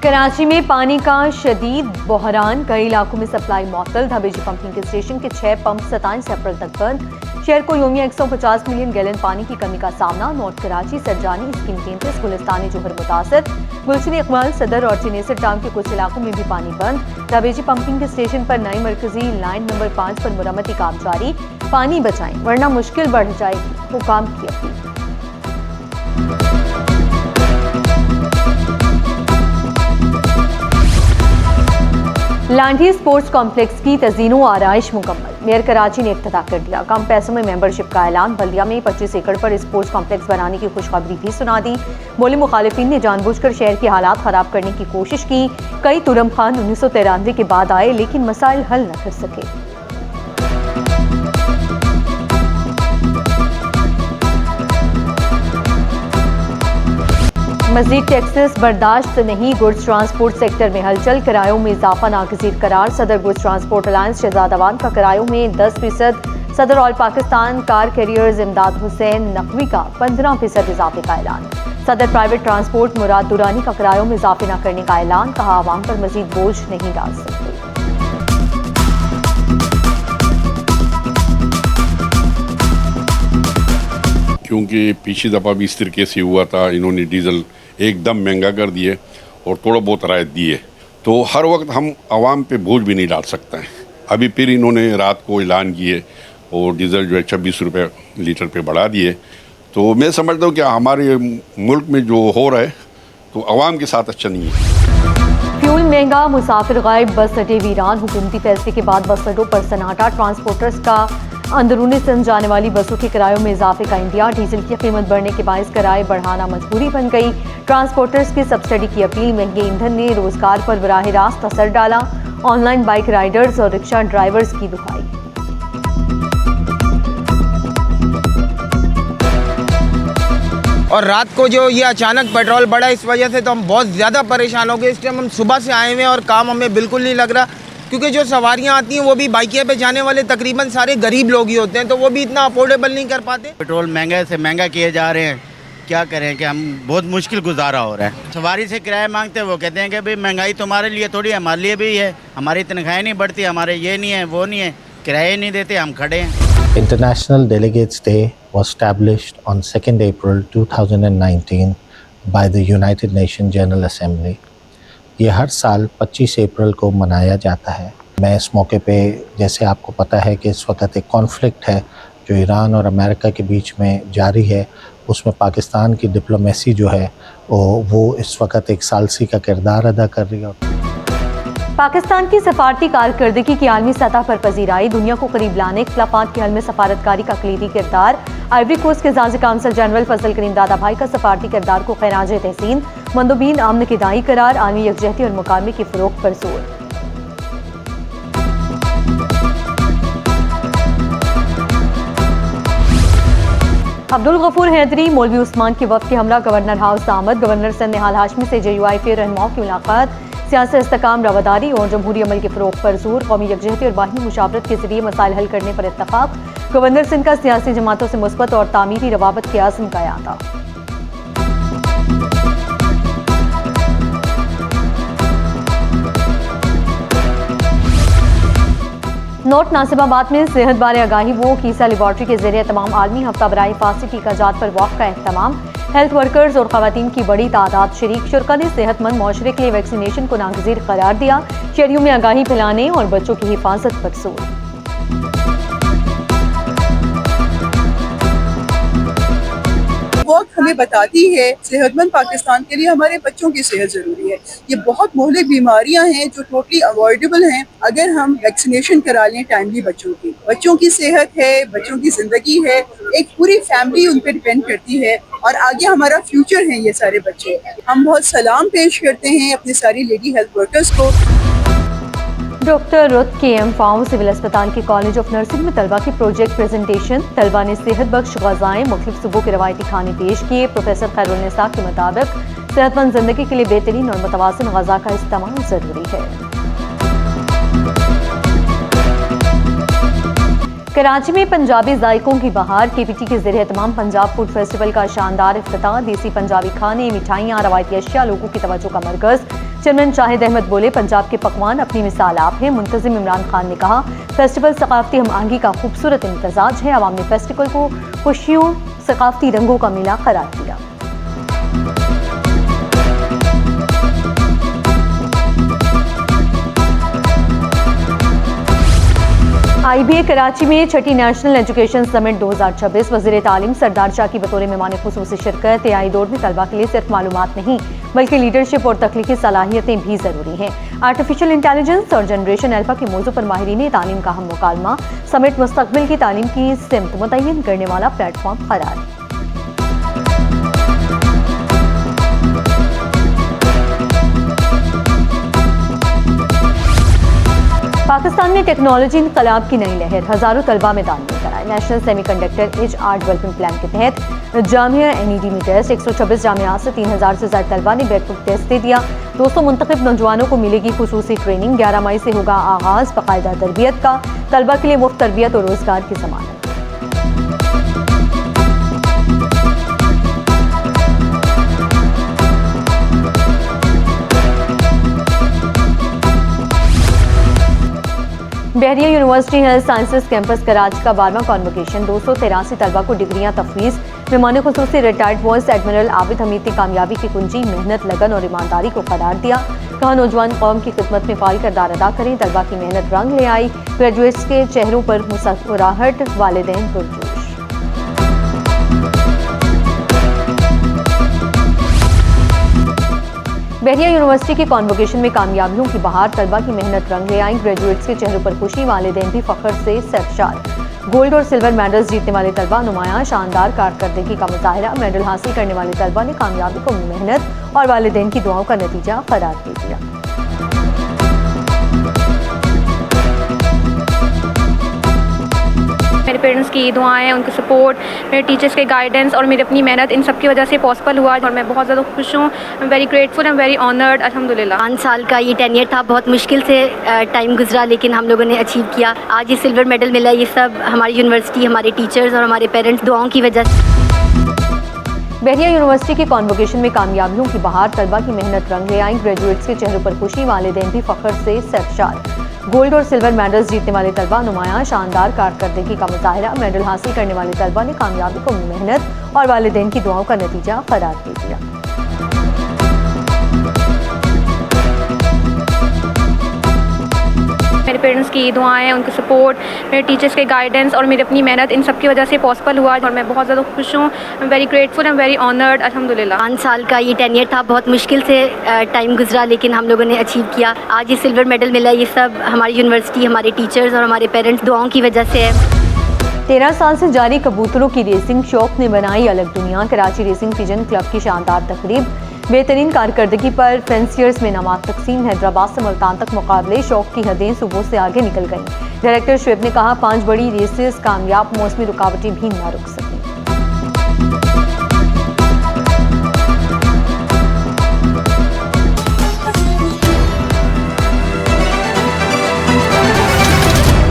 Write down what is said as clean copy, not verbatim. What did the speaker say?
कराची में पानी का शदीद बहरान, कई इलाकों में सप्लाई मअतल। हवेली पंपिंग स्टेशन के 6 पंप 27 अप्रैल तक बंद। शहर को योमिया 150 मिलियन गैलन पानी की कमी का सामना। नॉर्थ कराची, सरजानी, स्कीम 33, गुलिस्तानी जोहर मुतासर। गुलशन इकबाल, सदर और चिनेसर टाउन के कुछ इलाकों में भी पानी बंद। हवेली पंपिंग स्टेशन पर नई मरकजी लाइन नंबर 5 पर मुरम्मती काम जारी। पानी बचाएं वरना मुश्किल बढ़ जाएगी, हुकाम की अपील। लांठी स्पोर्ट्स कॉम्प्लेक्स की तज़ीनो आराइश मुकम्मल। मेयर कराची ने इफ्तिताह कर दिया। कम पैसों में मेंबरशिप का ऐलान। बल्दिया में 25 एकड़ पर स्पोर्ट्स कॉम्प्लेक्स बनाने की खुशखबरी भी सुना दी। बोले मुखालिफिन ने जानबूझकर शहर के हालात खराब करने की कोशिश की। कई तुरम खान 1993 के बाद आए लेकिन मसाइल हल न कर सके। मजीद टैक्सेस बर्दाश्त नहीं, गुड्स ट्रांसपोर्ट सेक्टर में हलचल। किरायों में इजाफा नागजीर करार। सदर गुड्स ट्रांसपोर्ट अलायंस शहजादाबाद का किरायों में 10%। सदर ऑल पाकिस्तान कार कैरियर्स इमदाद हुसैन नकवी का 15% इजाफे का ऐलान। सदर प्राइवेट ट्रांसपोर्ट मुराद दुरानी का किरायों में इजाफे न करने का ऐलान। कहा आवाम पर मजीद बोझ नहीं डाल सकते। क्योंकि पिछली दफ़ा भी इस तरीके से हुआ था, इन्होंने डीज़ल एकदम महंगा कर दिए और थोड़ा बहुत राहत दिए, तो हर वक्त हम आवाम पे बोझ भी नहीं डाल सकते हैं। अभी फिर इन्होंने रात को ऐलान किए और डीज़ल जो है 26 रुपये लीटर पे बढ़ा दिए। तो मैं समझता हूँ कि हमारे मुल्क में जो हो रहा है तो आवाम के साथ अच्छा नहीं है। फ्यूल महंगा, मुसाफिर गायब, बस अड्डे वीरान। हुकूमती फैसले के बाद बस अड्डों पर सन्नाटा। ट्रांसपोर्टर्स का अंदरूनी सिंध जाने वाली बसों के किरायों में इजाफे का इंदिया। डीजल की कीमत बढ़ने के बायस किराए बढ़ाना मजबूरी बन गई। ट्रांसपोर्टर्स की सब्सिडी की अपील। महंगे ईंधन ने रोजगार पर बराह रास्त असर डाला। ऑनलाइन बाइक राइडर्स और रिक्शा ड्राइवर्स की दुहाई। और रात को जो ये अचानक पेट्रोल बढ़ा, इस वजह से तो हम बहुत ज़्यादा परेशान हो गए। इस टाइम हम सुबह से आए हुए हैं और काम हमें बिल्कुल नहीं लग रहा, क्योंकि जो सवारियां आती हैं वो भी बाइकिया पे जाने वाले तकरीबन सारे गरीब लोग ही होते हैं, तो वो भी इतना अफोर्डेबल नहीं कर पाते। पेट्रोल महंगे से महंगा किए जा रहे हैं, क्या करें कि हम बहुत मुश्किल गुजारा हो रहा है। सवारी से किराया मांगते हैं, वो कहते हैं कि भाई महंगाई तुम्हारे लिए थोड़ी, हमारे लिए भी है, हमारी तनख्वाहें नहीं बढ़ती, हमारे ये नहीं है वो नहीं है, किराए नहीं देते, हम खड़े हैं। International Delegates Day was established on 2nd April 2019 by the United Nations General Assembly. ये हर साल 25 अप्रैल को मनाया जाता है। मैं इस मौके पे, जैसे आपको पता है कि इस वक्त एक कॉन्फ्लिक्ट है जो ईरान और अमेरिका के बीच में जारी है, उसमें पाकिस्तान की डिप्लोमेसी जो है वो इस वक्त एक सालसी का किरदार अदा कर रही है। पाकिस्तान की सफारती कारकर्दगी की आलमी सतह पर पजीराई। दुनिया को करीब लाने, इख्तिलाफात के हल में सफारतकारी का कलीदी किरदार। आइवरी कोस्ट के ज़ाज़ी काउंसिल जनरल फजल करीम दादा भाई का सफारती किरदार को खैराज तहसीन। मंदोबीन आमन की दाई करार। आलमी यकजहती और मुकामी की फ़रोग़ पर जोर। अब्दुल गफूर हैदरी, मौलवी उस्मान के वफ़द के हमला गवर्नर हाउस आमद। गवर्नर सिंध निहाल हाशमी से JUIF रहनुमाओं की मुलाकात। सियासी इस्तेकाम, रवादारी और जमहूरी अमल के फ़रोग़ पर जोर। कौमी यकजहती और बाहिनी मुशावरत के जरिए मसाइल हल करने पर इत्तफाक। गवर्नर सिंध का सियासी जमातों से मुस्बत और तामीरी रवाबत के आज़म का यादा। नोट नासिबाबाद में सेहत बारे आगाही वो कीसा लेबॉर्ट्री के जरिए तमाम आलमी हफ्ता बराए फांसी टीका जात पर वॉक का एहतमाम। हेल्थ वर्कर्स और खवातीन की बड़ी तादाद शरीक। शुरा ने सेहतमंद माशरे के लिए वैक्सीनेशन को नागजीर करार दिया। शहरियों में आगाही फैलाने और बच्चों की हिफाजत पर जोर। वक्त हमें बताती है सेहतमंद पाकिस्तान के लिए हमारे बच्चों की सेहत जरूरी है। ये बहुत मोहलिक बीमारियां हैं जो टोटली अवॉइडेबल हैं अगर हम वैक्सीनेशन करा लें टाइमली। बच्चों की सेहत है, बच्चों की जिंदगी है, एक पूरी फैमिली उन पर डिपेंड करती है और आगे हमारा फ्यूचर है ये सारे बच्चे। हम बहुत सलाम पेश करते हैं अपने सारी लेडी हेल्थ वर्कर्स को। डॉक्टर रुत KM फाउं सिविल अस्पताल के कॉलेज ऑफ नर्सिंग में तलबा की प्रोजेक्ट प्रेजेंटेशन। तलबा ने सेहत बख्श ग़ज़ाएँ मुख्तलिफ सूबों के रवायती खाने पेश किए। प्रोफेसर खैरुन्निसा के मुताबिक सेहतमंद ज़िंदगी के लिए बेहतरीन और मुतवाज़िन ग़ज़ा का इस्तेमाल ज़रूरी है। कराची में पंजाबी जायकों की बहार। KPT के ज़रिए तमाम पंजाब फूड फेस्टिवल का शानदार इफ्तिताह। देसी पंजाबी खाने, मिठाइयाँ, रवायती अशिया लोगों की तवज्जो का मरकज़। चेयरमैन शाहिद अहमद बोले, पंजाब के पकवान अपनी मिसाल आप हैं। मुंतजिम इमरान खान ने कहा, फेस्टिवल सकाफती हम आहंगी का खूबसूरत इम्तजाज है। आवाम ने फेस्टिवल को खुशियों सकाफती रंगों का मेला करार दिया। IBA कराची में छठी नेशनल एजुकेशन समिट 2026 वज़ीर तालीम सरदार शाह की बतौर मेहमान खुसूसी शिरकत। आई दौड़ में तलबा के लिए सिर्फ मालूमात नहीं बल्कि लीडरशिप और तख्लीकी सलाहियतें भी ज़रूरी हैं। आर्टिफिशियल इंटेलिजेंस और जनरेशन अल्फा के मौजू पर माहिरीन तालीम का हम मुकालमा। समिट मुस्तकबिल की तालीम की सिमत मुतय्यन करने वाला प्लेटफॉर्म करार। पाकिस्तान में टेक्नोलॉजी इनकलाब की नई लहर, हज़ारों तलबा मैदान में कराए। National semiconductor HR development plan के तहत जामिया NED में टेस्ट 126 जामियात से 3000 से ज़्यादा तलबा ने बैकवक्त टेस्ट दे दिया। 200 मुंतखब नौजवानों को मिलेगी खुसूसी ट्रेनिंग। 11 मई से होगा आगाज़ बाकायदा तरबियत का। तलबा के लिए मुफ्त तरबियत और रोज़गार की ज़मानत। Bahria university health sciences campus Karachi का 12वां कॉन्वोकेशन। 283 तलबा को डिग्रियां तफवीज़। मेहमान खुसूसी retired vice admiral Abid Hamid ने कामयाबी की कुंजी मेहनत, लगन और ईमानदारी को करार दिया। कहा, नौजवान कौम की खिदमत में फाल किरदार अदा करें। तलबा की मेहनत रंग ले आई। ग्रेजुएट्स के चेहरों पर मुस्कुराहट, वालिदैन पुरजोश। बहरिया यूनिवर्सिटी की कॉन्वोकेशन में कामयाबियों की बहार, तलबा की मेहनत रंग ले आई। ग्रेजुएट्स के चेहरों पर खुशी, वालिदैन भी फख्र से सरशार। गोल्ड और सिल्वर मेडल्स जीतने वाले तलबा नुमायां, शानदार कारकर्दगी का मुजाहरा। मेडल हासिल करने वाले तलबा ने कामयाबी को मेहनत और वालिदैन की दुआओं का नतीजा करार दे दिया। मेरे पेरेंट्स की दुआएं, उनकी सपोर्ट, मेरे टीचर्स के गाइडेंस और मेरी अपनी मेहनत, इन सब की वजह से पॉसिबल हुआ और मैं बहुत ज़्यादा खुश हूँ। I am very grateful, I am very honoured, अल्हम्दुलिल्लाह। 5 साल का ये टेन्योर था, बहुत मुश्किल से टाइम गुजरा, लेकिन हम लोगों ने अचीव किया। आज ये सिल्वर मेडल मिला, ये सब हमारी यूनिवर्सिटी, हमारे टीचर्स और हमारे पेरेंट्स दुआओं की वजह से। बहरिया यूनिवर्सिटी की कॉन्वोकेशन में कामयाबियों की बहार, तलबा की मेहनत रंग ले आई। ग्रेजुएट्स के चेहरों पर खुशी, वालिदैन भी फख्र से सरशार। गोल्ड और सिल्वर मेडल्स जीतने वाले तलबा नुमायां, शानदार कारकर्दगी का मुजाहरा। मेडल हासिल करने वाले तलबा ने कामयाबी को मेहनत और वालिदैन की दुआओं का नतीजा करार दे दिया। मेरे पेरेंट्स की दुआएं, उनकी सपोर्ट, मेरे टीचर्स के गाइडेंस और मेरी अपनी मेहनत, इन सब की वजह से पॉसिबल हुआ और मैं बहुत ज़्यादा खुश हूँ। I am very grateful, I am very honoured, अल्हम्दुलिल्लाह। 5 साल का ये टेन्योर था, बहुत मुश्किल से टाइम गुजरा, लेकिन हम लोगों ने अचीव किया। आज ये सिल्वर मेडल मिला, ये सब हमारी यूनिवर्सिटी, हमारे टीचर्स और हमारे पेरेंट्स दुआओं की वजह से है। 13 साल से जारी कबूतरों की रेसिंग शौक ने बनाई अलग दुनिया। कराची रेसिंग पिजन क्लब की शानदार तकरीब। बेहतरीन कारकर्दगी पर फेंसियर्स में इनामात तकसीम। हैदराबाद से मुल्तान तक मुकाबले, शौक की हदें सुबह से आगे निकल गईं। डायरेक्टर शुएब ने कहा, 5 बड़ी रेसेस कामयाब, मौसमी रुकावटें भी ना रुक सकें।